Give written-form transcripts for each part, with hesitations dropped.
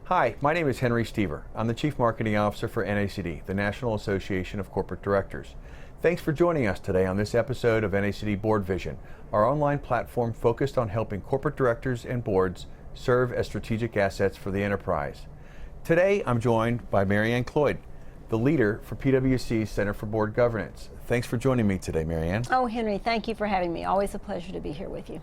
Hi, my name is Henry Stoever. I'm the Chief Marketing Officer for NACD, the National Association of Corporate Directors. Thanks for joining us today on this episode of NACD BoardVision, our online platform focused on helping corporate directors and boards serve as strategic assets for the enterprise. Today, I'm joined by Mary Ann Cloyd, the leader for PwC Center for Board Governance. Thanks for joining me today, Mary Ann. Oh, Henry, thank you for having me. Always a pleasure to be here with you.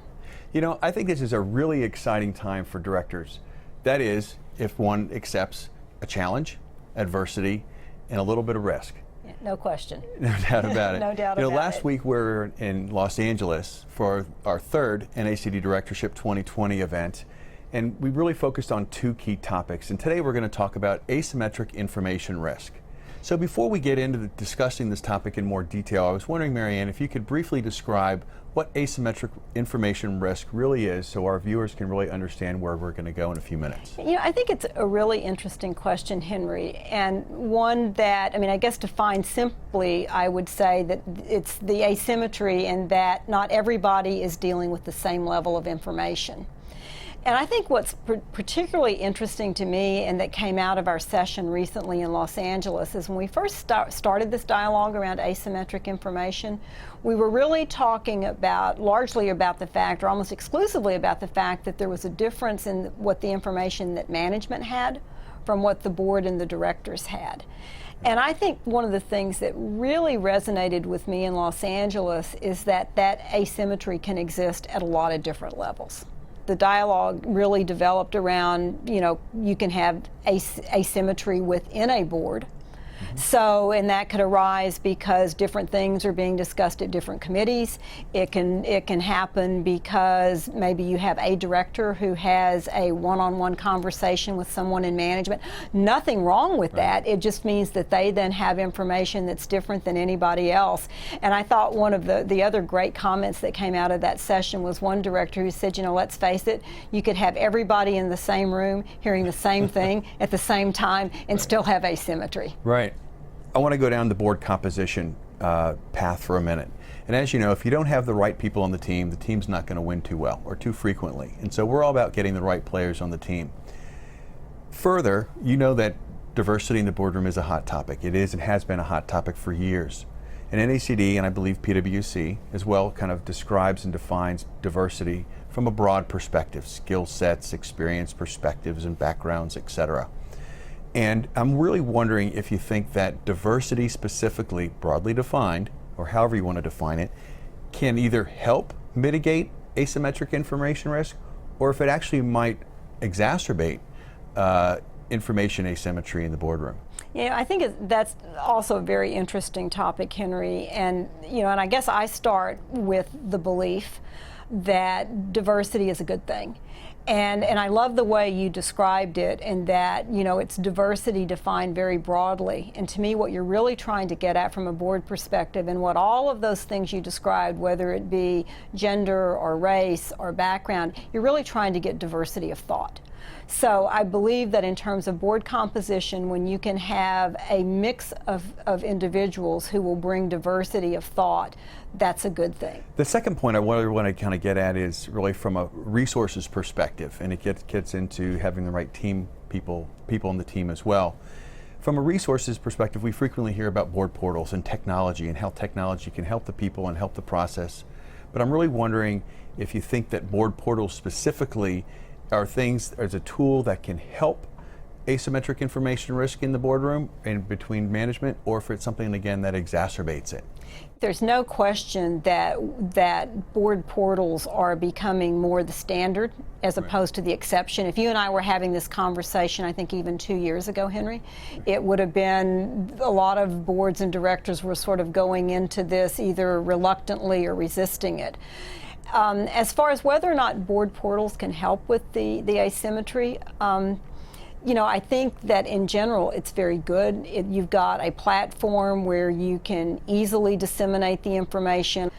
You know, I think this is a really exciting time for directors. That is, if one accepts a challenge, adversity, and a little bit of risk. Yeah, no question. No doubt about it. No doubt about it. Last week we were in Los Angeles for our third NACD Directorship 2020 event, and we really focused on two key topics. And today we're going to talk about asymmetric information risk. So before we get into discussing this topic in more detail, I was wondering, Mary Ann, if you could briefly describe what asymmetric information risk really is so our viewers can really understand where we're going to go in a few minutes. You know, I think it's a really interesting question, Henry, and one that, I guess defined simply, I would say that it's the asymmetry in that not everybody is dealing with the same level of information. And I think what's particularly interesting to me and that came out of our session recently in Los Angeles is when we first started this dialogue around asymmetric information, we were really talking largely about the fact, or almost exclusively about the fact, that there was a difference in what the information that management had from what the board and the directors had. And I think one of the things that really resonated with me in Los Angeles is that asymmetry can exist at a lot of different levels. The dialogue really developed around, you can have asymmetry within a board. So, and that could arise because different things are being discussed at different committees. It can happen because maybe you have a director who has a one-on-one conversation with someone in management. Nothing wrong with that. It just means that they then have information that's different than anybody else. And I thought one of the other great comments that came out of that session was one director who said, let's face it, you could have everybody in the same room hearing the same thing at the same time and still have asymmetry. Right. I want to go down the board composition path for a minute. And as you know, if you don't have the right people on the team's not going to win too well or too frequently. And so we're all about getting the right players on the team. Further, you know that diversity in the boardroom is a hot topic. It is and has been a hot topic for years. And NACD, and I believe PwC as well, kind of describes and defines diversity from a broad perspective: skill sets, experience, perspectives, and backgrounds, etc. And I'm really wondering if you think that diversity specifically, broadly defined, or however you want to define it, can either help mitigate asymmetric information risk, or if it actually might exacerbate information asymmetry in the boardroom. Yeah, I think that's also a very interesting topic, Henry. And, and I guess I start with the belief that diversity is a good thing. And I love the way you described it in that, it's diversity defined very broadly. And to me, what you're really trying to get at from a board perspective, and what all of those things you described, whether it be gender or race or background, you're really trying to get diversity of thought. So I believe that in terms of board composition, when you can have a mix of individuals who will bring diversity of thought, that's a good thing. The second point I want to kind of get at is really from a resources perspective, and it gets into having the right team people on the team as well. From a resources perspective, we frequently hear about board portals and technology and how technology can help the people and help the process. But I'm really wondering if you think that board portals specifically are things as a tool that can help asymmetric information risk in the boardroom and between management, or if it's something, again, that exacerbates it. There's no question that board portals are becoming more the standard as opposed to the exception. If you and I were having this conversation, I think even 2 years ago, Henry, it would have been a lot of boards and directors were sort of going into this either reluctantly or resisting it. As far as whether or not board portals can help with the asymmetry, I think that in general it's very good. You've got a platform where you can easily disseminate the information.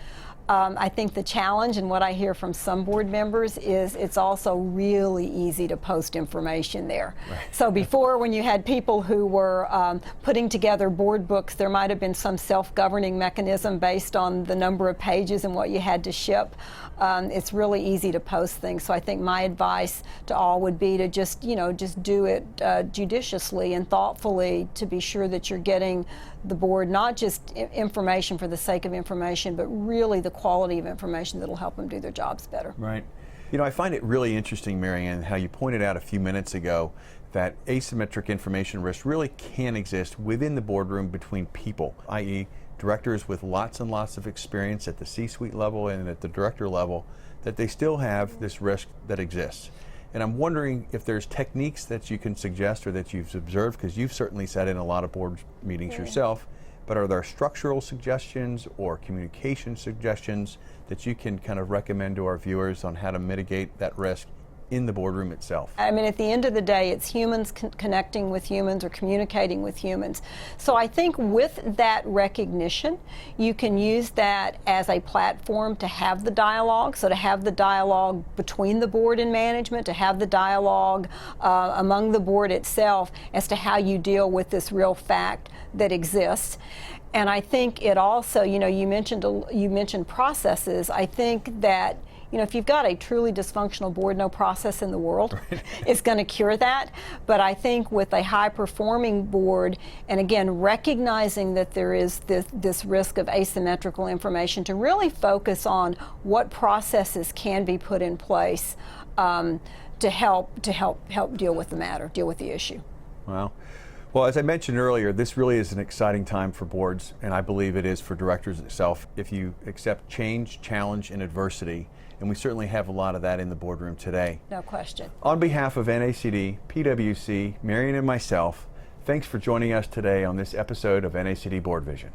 I think the challenge, and what I hear from some board members, is it's also really easy to post information there. Right. So before, when you had people who were putting together board books, there might have been some self-governing mechanism based on the number of pages and what you had to ship. It's really easy to post things. So I think my advice to all would be to just do it judiciously and thoughtfully, to be sure that you're getting the board not just information for the sake of information, but really the quality of information that'll help them do their jobs better. Right. You know, I find it really interesting, Mary Ann, how you pointed out a few minutes ago that asymmetric information risk really can exist within the boardroom between people, i.e. directors with lots and lots of experience at the C-suite level and at the director level, that they still have this risk that exists. And I'm wondering if there's techniques that you can suggest or that you've observed, because you've certainly sat in a lot of board meetings yourself, but are there structural suggestions or communication suggestions that you can kind of recommend to our viewers on how to mitigate that risk in the boardroom itself? I mean, at the end of the day, it's humans connecting with humans or communicating with humans. So I think with that recognition, you can use that as a platform to have the dialogue. So to have the dialogue between the board and management, to have the dialogue among the board itself as to how you deal with this real fact that exists. And I think it also, you mentioned processes. I think that if you've got a truly dysfunctional board, no process in the world is going to cure that. But I think with a high-performing board, and again, recognizing that there is this risk of asymmetrical information, to really focus on what processes can be put in place to help deal with the matter, deal with the issue. Wow. Well, as I mentioned earlier, this really is an exciting time for boards, and I believe it is for directors itself, if you accept change, challenge, and adversity. And we certainly have a lot of that in the boardroom today. No question. On behalf of NACD, PwC, Mary Ann, and myself, thanks for joining us today on this episode of NACD BoardVision.